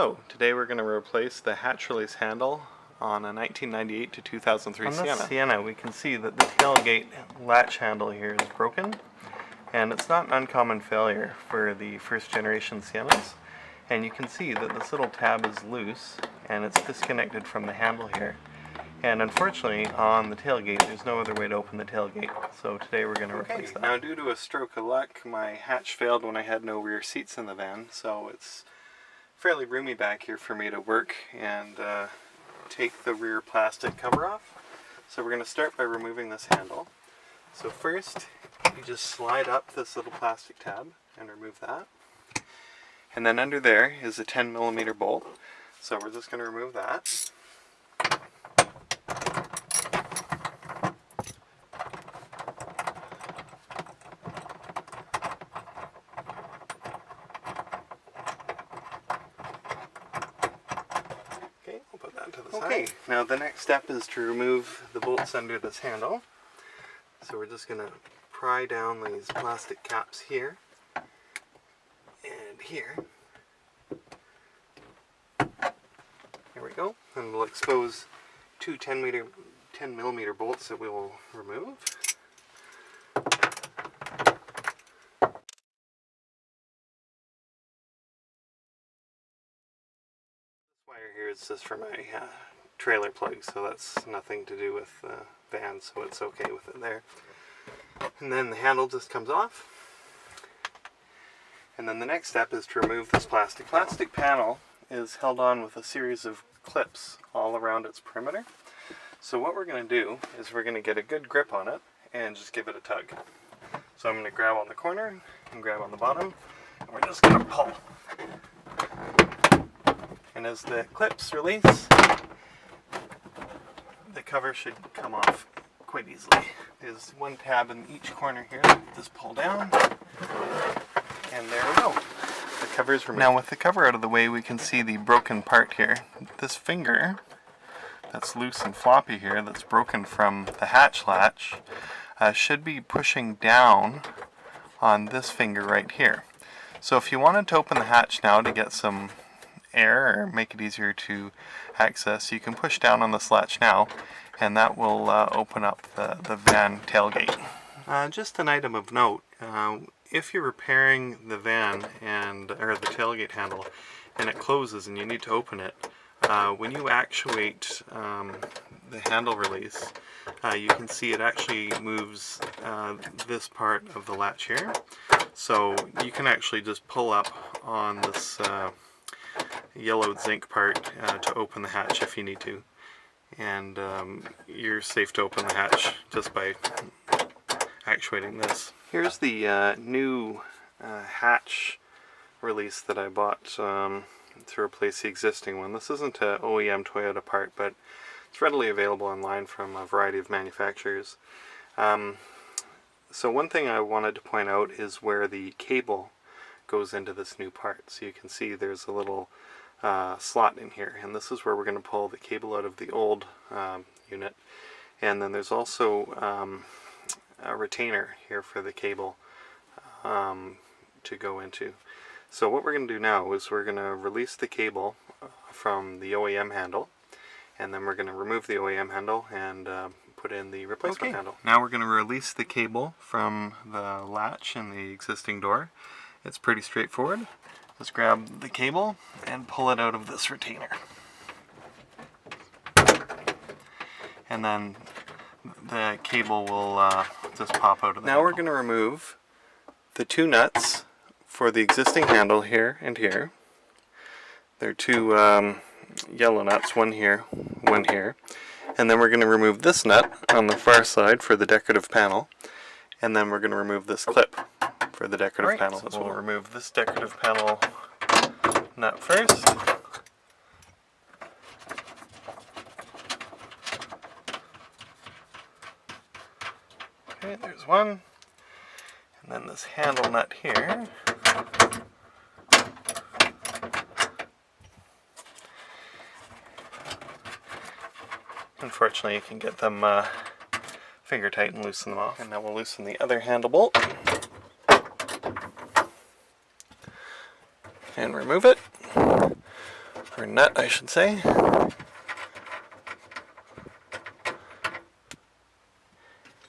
Hello, today we're going to replace the hatch release handle on a 1998 to 2003 Sienna. On this Sienna we can see that the tailgate latch handle here is broken, and it's not an uncommon failure for the first generation Siennas. And you can see that this little tab is loose and it's disconnected from the handle here. And unfortunately on the tailgate there's no other way to open the tailgate, so today we're going to replace that. Now due to a stroke of luck, my hatch failed when I had no rear seats in the van, so it's fairly roomy back here for me to work and take the rear plastic cover off. So we're going to start by removing this handle. So first you just slide up this little plastic tab and remove that. And then under there is a 10mm bolt, so we're just going to remove that. Okay, we'll put that to the side. Okay, now the next step is to remove the bolts under this handle. So we're just going to pry down these plastic caps here and here. There we go, and we'll expose two 10mm bolts that we will remove. This wire here is just for my trailer plug, so that's nothing to do with the van, so it's okay with it there. And then the handle just comes off. And then the next step is to remove this plastic. Plastic panel is held on with a series of clips all around its perimeter. So what we're going to do is we're going to get a good grip on it and just give it a tug. So I'm going to grab on the corner and grab on the bottom, and we're just going to pull. And as the clips release, the cover should come off quite easily. There's one tab in each corner here that we just pull down, and there we go. The cover is removed. Now with the cover out of the way, we can see the broken part here. This finger that's loose and floppy here, that's broken from the hatch latch, should be pushing down on this finger right here. So if you wanted to open the hatch now to get some air or make it easier to access, you can push down on this latch now, and that will open up the van tailgate. Just an item of note, if you're repairing the van or the tailgate handle and it closes and you need to open it, when you actuate the handle release, you can see it actually moves this part of the latch here. So you can actually just pull up on this yellowed zinc part to open the hatch if you need to. And you're safe to open the hatch just by actuating this. Here's the new hatch release that I bought to replace the existing one. This isn't an OEM Toyota part, but it's readily available online from a variety of manufacturers. So one thing I wanted to point out is where the cable goes into this new part. So you can see there's a little slot in here, and this is where we're going to pull the cable out of the old unit. And then there's also a retainer here for the cable to go into. So what we're going to do now is we're going to release the cable from the OEM handle, and then we're going to remove the OEM handle and put in the replacement handle. Now we're going to release the cable from the latch in the existing door. It's pretty straightforward. Just grab the cable and pull it out of this retainer. And then the cable will just pop out of the handle. Now we're going to remove the two nuts for the existing handle here and here. They're two yellow nuts, one here, one here. And then we're going to remove this nut on the far side for the decorative panel. And then we're going to remove this clip for the decorative panel. So we'll remove this decorative panel nut first. Okay, there's one. And then this handle nut here. Unfortunately, you can get them finger tight and loosen them off. And now we'll loosen the other handle bolt and remove it. or nut I should say.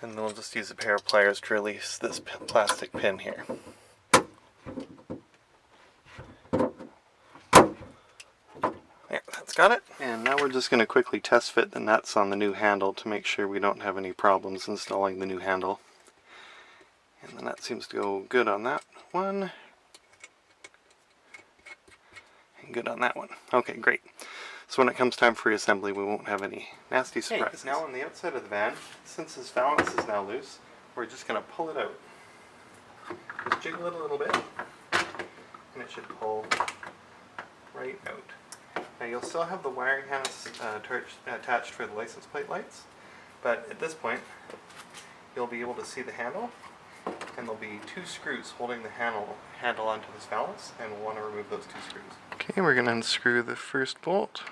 And then we'll just use a pair of pliers to release this plastic pin here. There, that's got it. And now we're just going to quickly test fit the nuts on the new handle to make sure we don't have any problems installing the new handle. And the nut seems to go good on that one. And good on that one. Okay, great. So when it comes time for reassembly, we won't have any nasty surprises. Okay, now on the outside of the van, since this valance is now loose, we're just going to pull it out. Just jiggle it a little bit, and it should pull right out. Now you'll still have the wiring harness attached for the license plate lights, but at this point, you'll be able to see the handle, and there'll be two screws holding the handle onto this valance, and we'll want to remove those two screws. Okay, we're going to unscrew the first bolt.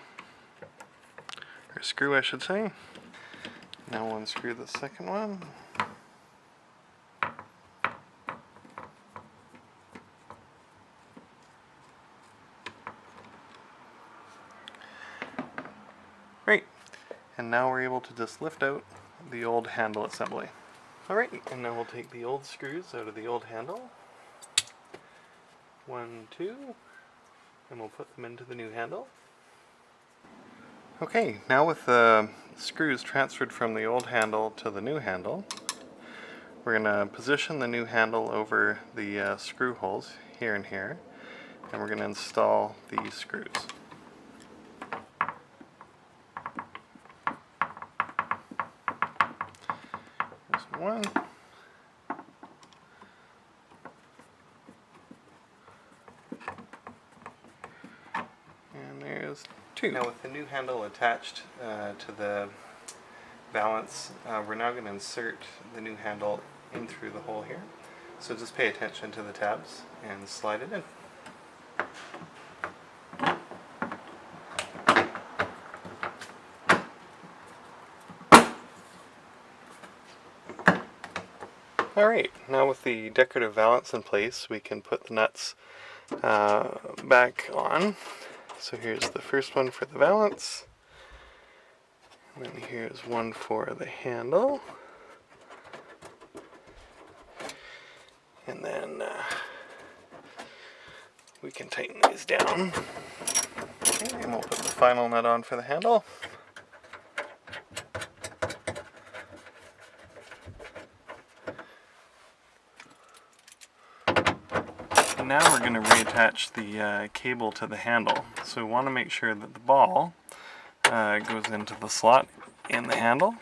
Or screw, I should say. Now we'll unscrew the second one. Great. And now we're able to just lift out the old handle assembly. Alright, and now we'll take the old screws out of the old handle. 1, 2, and we'll put them into the new handle. Okay, now with the screws transferred from the old handle to the new handle, we're going to position the new handle over the screw holes here and here, and we're going to install the screws. There's one. And there's two. Now with the new handle attached to the valance, we're now going to insert the new handle in through the hole here. So just pay attention to the tabs and slide it in. Alright, now with the decorative valance in place, we can put the nuts back on. So here's the first one for the valance, and then here's one for the handle, and then we can tighten these down, okay, and we'll put the final nut on for the handle. And now we're going to reattach the cable to the handle. So we want to make sure that the ball goes into the slot in the handle.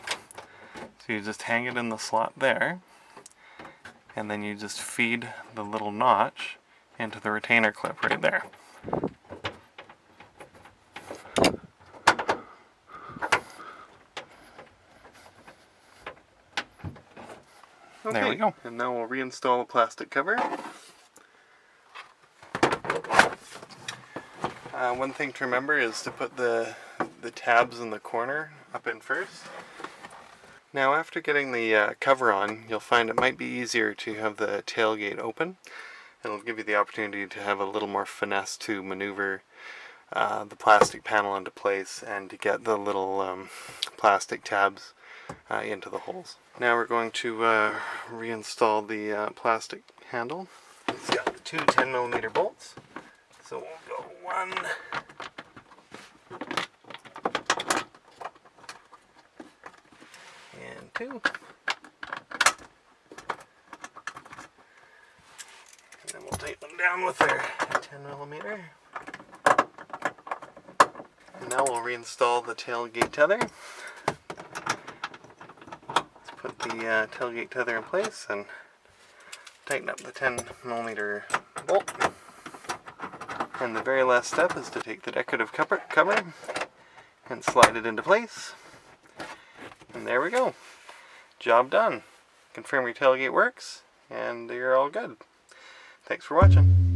So you just hang it in the slot there, and then you just feed the little notch into the retainer clip right there. Okay. There we go. And now we'll reinstall the plastic cover. One thing to remember is to put the tabs in the corner up in first. Now after getting the cover on, you'll find it might be easier to have the tailgate open. It'll give you the opportunity to have a little more finesse to maneuver the plastic panel into place and to get the little plastic tabs into the holes. Now we're going to reinstall the plastic handle. It's got the two 10mm bolts. So we'll go 1, and 2, and then we'll tighten them down with our 10mm. And now we'll reinstall the tailgate tether. Let's put the tailgate tether in place and tighten up the 10mm bolt. And the very last step is to take the decorative cover and slide it into place. And there we go. Job done. Confirm your tailgate works, and you're all good. Thanks for watching.